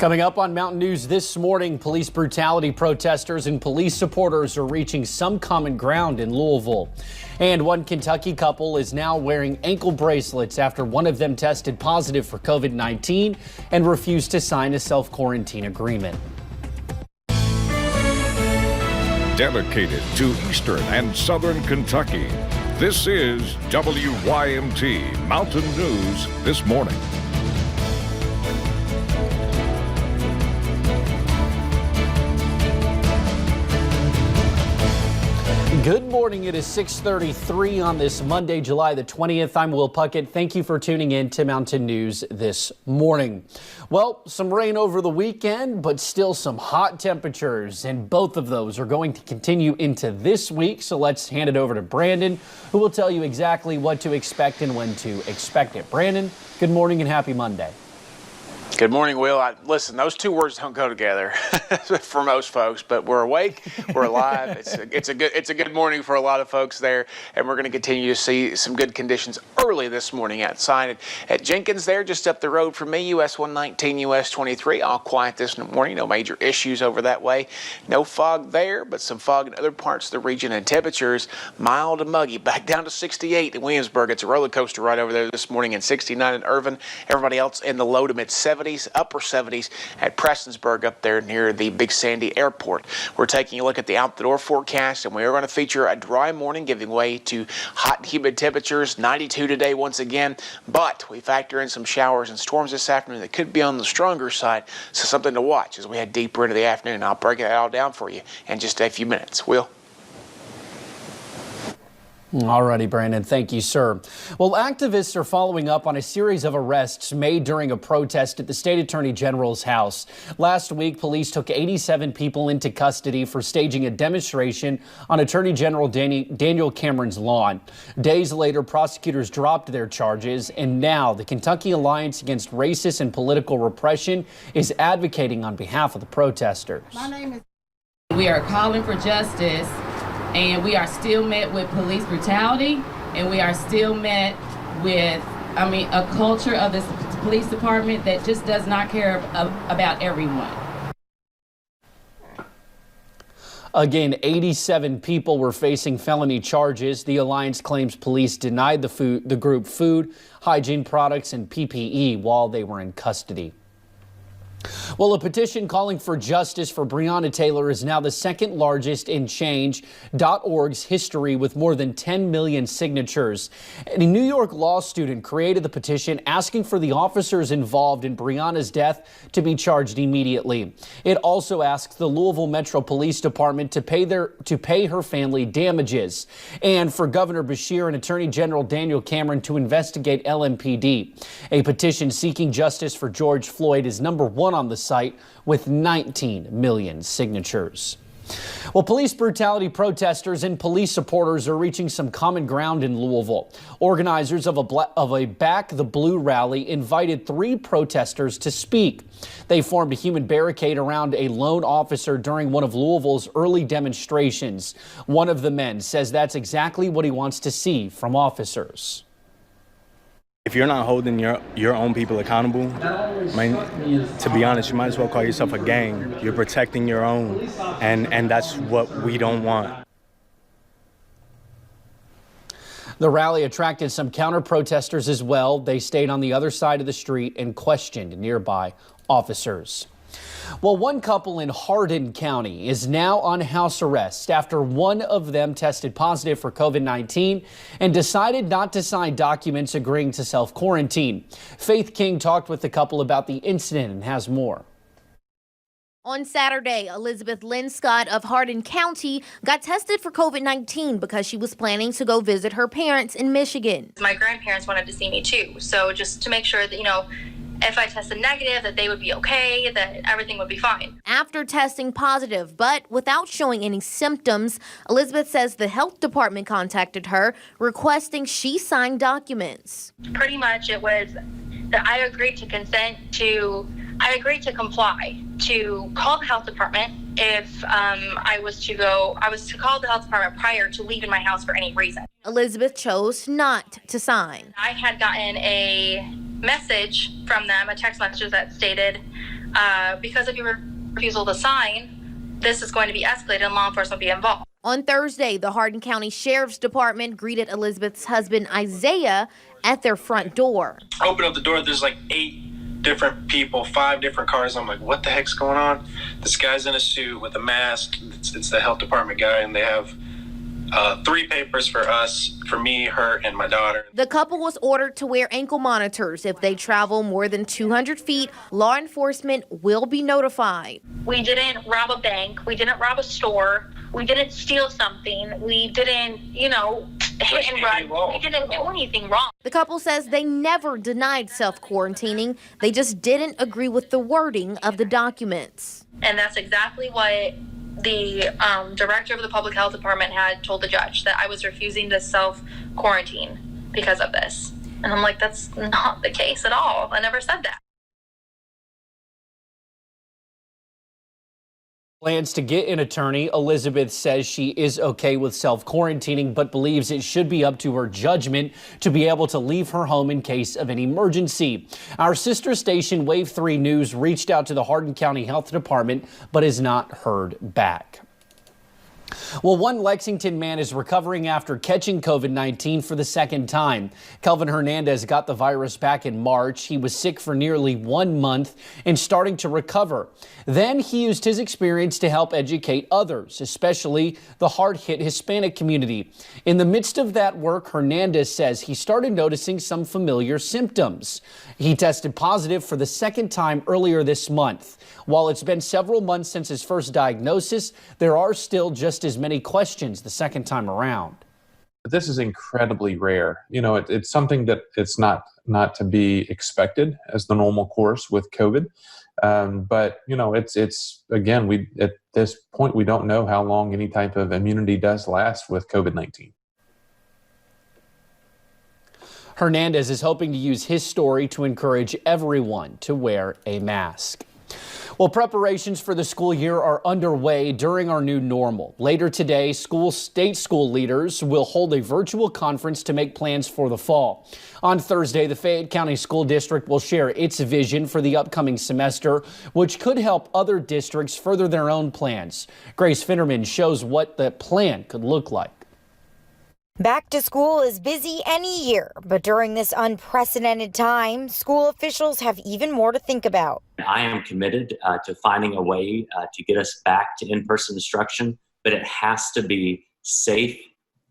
Coming up on Mountain News this morning, police brutality protesters and police supporters are reaching some common ground in Louisville. And one Kentucky couple is now wearing ankle bracelets after one of them tested positive for COVID-19 and refused to sign a self-quarantine agreement. Dedicated to Eastern and Southern Kentucky, this is WYMT Mountain News This Morning. Good morning. It is 6:33 on this Monday, July the 20th. I'm Will Puckett. Thank you for tuning in to Mountain News this morning. Well, some rain over the weekend, but still some hot temperatures, and both of those are going to continue into this week. So let's hand it over to Brandon, who will tell you exactly what to expect and when to expect it. Brandon, good morning and happy Monday. Good morning, Will. Listen, those two words don't go together for most folks, but we're awake, we're alive. It's a good morning for a lot of folks there, and we're going to continue to see some good conditions early this morning outside at Jenkins there, just up the road from me, US 119, US 23. All quiet this morning, no major issues over that way. No fog there, but some fog in other parts of the region, and temperatures mild and muggy, back down to 68 in Williamsburg. It's a roller coaster right over there this morning, and 69 in Irvin. Everybody else in the low to mid 70s. Upper 70s at Prestonsburg up there near the Big Sandy Airport. We're taking a look at the out-the-door forecast, and we are going to feature a dry morning giving way to hot and humid temperatures, 92 today once again, but we factor in some showers and storms this afternoon that could be on the stronger side, so something to watch as we head deeper into the afternoon. I'll break it all down for you in just a few minutes. Will? All righty, Brandon. Thank you, sir. Well, activists are following up on a series of arrests made during a protest at the state attorney general's house. Last week, police took 87 people into custody for staging a demonstration on Attorney General Daniel Cameron's lawn. Days later, prosecutors dropped their charges, and now the Kentucky Alliance Against Racist and Political Repression is advocating on behalf of the protesters. My name is. We are calling for justice. And we are still met with police brutality, and we are still met with, a culture of this police department that just does not care about everyone. Again, 87 people were facing felony charges. The Alliance claims police denied the group food, hygiene products, and PPE while they were in custody. Well, a petition calling for justice for Breonna Taylor is now the second largest in Change.org's history with more than 10 million signatures. A New York law student created the petition asking for the officers involved in Breonna's death to be charged immediately. It also asks the Louisville Metro Police Department to pay her family damages, and for Governor Beshear and Attorney General Daniel Cameron to investigate LMPD. A petition seeking justice for George Floyd is number one on the site with 19 million signatures. Well, police brutality protesters and police supporters are reaching some common ground in Louisville. Organizers of a Back the Blue rally invited 3 protesters to speak. They formed a human barricade around a lone officer during one of Louisville's early demonstrations. One of the men says that's exactly what he wants to see from officers. If you're not holding your own people accountable, to be honest, you might as well call yourself a gang. You're protecting your own, and that's what we don't want. The rally attracted some counter-protesters as well. They stayed on the other side of the street and questioned nearby officers. Well, one couple in Hardin County is now on house arrest after one of them tested positive for COVID-19 and decided not to sign documents agreeing to self-quarantine. Faith King talked with the couple about the incident and has more. On Saturday, Elizabeth Lynn Scott of Hardin County got tested for COVID-19 because she was planning to go visit her parents in Michigan. My grandparents wanted to see me too, so just to make sure that, if I tested negative, that they would be okay, that everything would be fine. After testing positive, but without showing any symptoms, Elizabeth says the health department contacted her requesting she sign documents. Pretty much it was that I agreed to comply to call the health department if I was to call the health department prior to leaving my house for any reason. Elizabeth chose not to sign. I had gotten a message from them, a text message that stated, because of your refusal to sign, this is going to be escalated and law enforcement will be involved. On Thursday, the Hardin County Sheriff's Department greeted Elizabeth's husband, Isaiah, at their front door. Open up the door, there's like 8 different people, 5 different cars. I'm like, what the heck's going on? This guy's in a suit with a mask. It's the health department guy, and they have 3 papers for us, for me, her, and my daughter. The couple was ordered to wear ankle monitors. If they travel more than 200 feet, law enforcement will be notified. We didn't rob a bank. We didn't rob a store. We didn't steal something. We didn't, hit and run. We didn't do anything wrong. The couple says they never denied self-quarantining. They just didn't agree with the wording of the documents. And that's exactly what the director of the public health department had told the judge, that I was refusing to self-quarantine because of this. And I'm like, that's not the case at all. I never said that. Plans to get an attorney. Elizabeth says she is okay with self-quarantining, but believes it should be up to her judgment to be able to leave her home in case of an emergency. Our sister station, Wave 3 News, reached out to the Hardin County Health Department, but has not heard back. Well, one Lexington man is recovering after catching COVID-19 for the second time. Kelvin Hernandez got the virus back in March. He was sick for nearly 1 month and starting to recover. Then he used his experience to help educate others, especially the hard-hit Hispanic community. In the midst of that work, Hernandez says he started noticing some familiar symptoms. He tested positive for the second time earlier this month. While it's been several months since his first diagnosis, there are still just as many questions the second time around. This is incredibly rare. It's something that it's not to be expected as the normal course with COVID. But it's again, at this point, we don't know how long any type of immunity does last with COVID-19. Hernandez is hoping to use his story to encourage everyone to wear a mask. Well, preparations for the school year are underway during our new normal. Later today, state school leaders will hold a virtual conference to make plans for the fall. On Thursday, the Fayette County School District will share its vision for the upcoming semester, which could help other districts further their own plans. Grace Finnerman shows what the plan could look like. Back to school is busy any year, but during this unprecedented time, school officials have even more to think about. I am committed to finding a way to get us back to in-person instruction, but it has to be safe,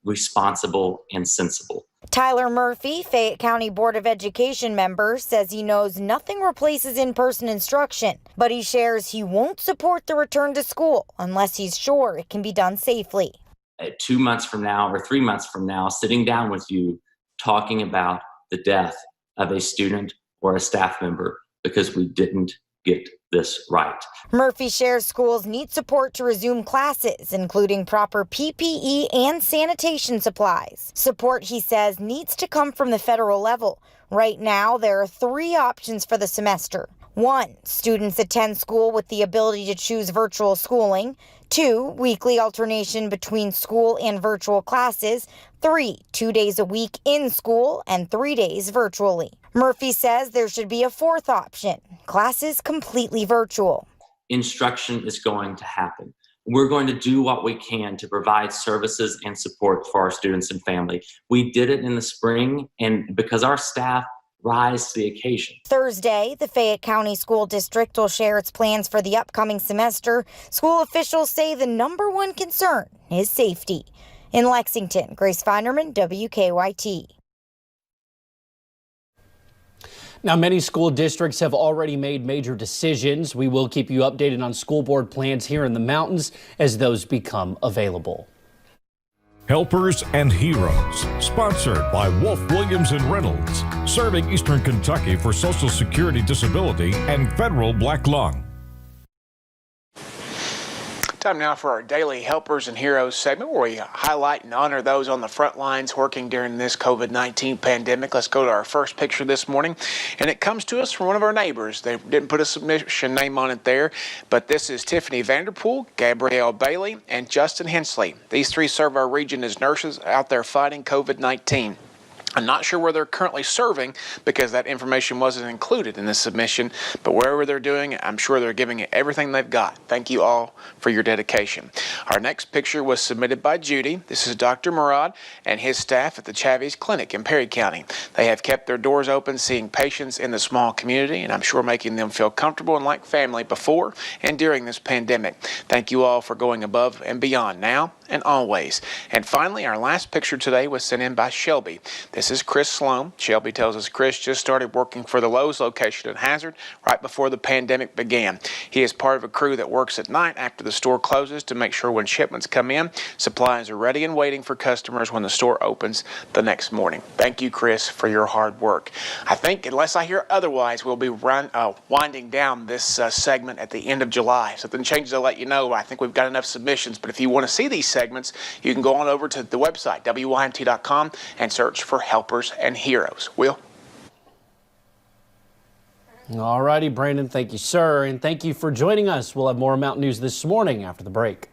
responsible, and sensible. Tyler Murphy, Fayette County Board of Education member, says he knows nothing replaces in-person instruction, but he shares he won't support the return to school unless he's sure it can be done safely. 2 months from now or 3 months from now, sitting down with you, talking about the death of a student or a staff member because we didn't get this right. Murphy shares schools need support to resume classes, including proper PPE and sanitation supplies. Support, he says, needs to come from the federal level. Right now, there are 3 options for the semester. 1, students attend school with the ability to choose virtual schooling. 2, weekly alternation between school and virtual classes. 3, 2 days a week in school and 3 days virtually. Murphy says there should be a 4th option, classes completely virtual. Instruction is going to happen. We're going to do what we can to provide services and support for our students and family. We did it in the spring, and because our staff rise to the occasion. Thursday, the Fayette County School District will share its plans for the upcoming semester. School officials say the number one concern is safety. In Lexington, Grace Finderman, WKYT. Now, many school districts have already made major decisions. We will keep you updated on school board plans here in the mountains as those become available. Helpers and Heroes, sponsored by Wolf, Williams & Reynolds, serving Eastern Kentucky for Social Security Disability and Federal Black Lung. Time now for our daily Helpers and Heroes segment, where we highlight and honor those on the front lines working during this COVID-19 pandemic. Let's go to our first picture this morning, and it comes to us from one of our neighbors. They didn't put a submission name on it there, but this is Tiffany Vanderpool, Gabrielle Bailey, and Justin Hensley. These 3 serve our region as nurses out there fighting COVID-19. I'm not sure where they're currently serving because that information wasn't included in this submission, but wherever they're doing it, I'm sure they're giving it everything they've got. Thank you all for your dedication. Our next picture was submitted by Judy. This is Dr. Murad and his staff at the Chavez Clinic in Perry County. They have kept their doors open, seeing patients in the small community, and I'm sure making them feel comfortable and like family before and during this pandemic. Thank you all for going above and beyond now and always. And finally, our last picture today was sent in by Shelby. This is Chris Sloan. Shelby tells us Chris just started working for the Lowe's location at Hazard right before the pandemic began. He is part of a crew that works at night after the store closes to make sure when shipments come in, supplies are ready and waiting for customers when the store opens the next morning. Thank you, Chris, for your hard work. I think, unless I hear otherwise, we'll be winding down this segment at the end of July. If something changes, I'll let you know. I think we've got enough submissions, but if you want to see these segments, you can go on over to the website, WYMT.com, and search for Helpers and Heroes. Will? All righty, Brandon. Thank you, sir. And thank you for joining us. We'll have more Mountain News this morning after the break.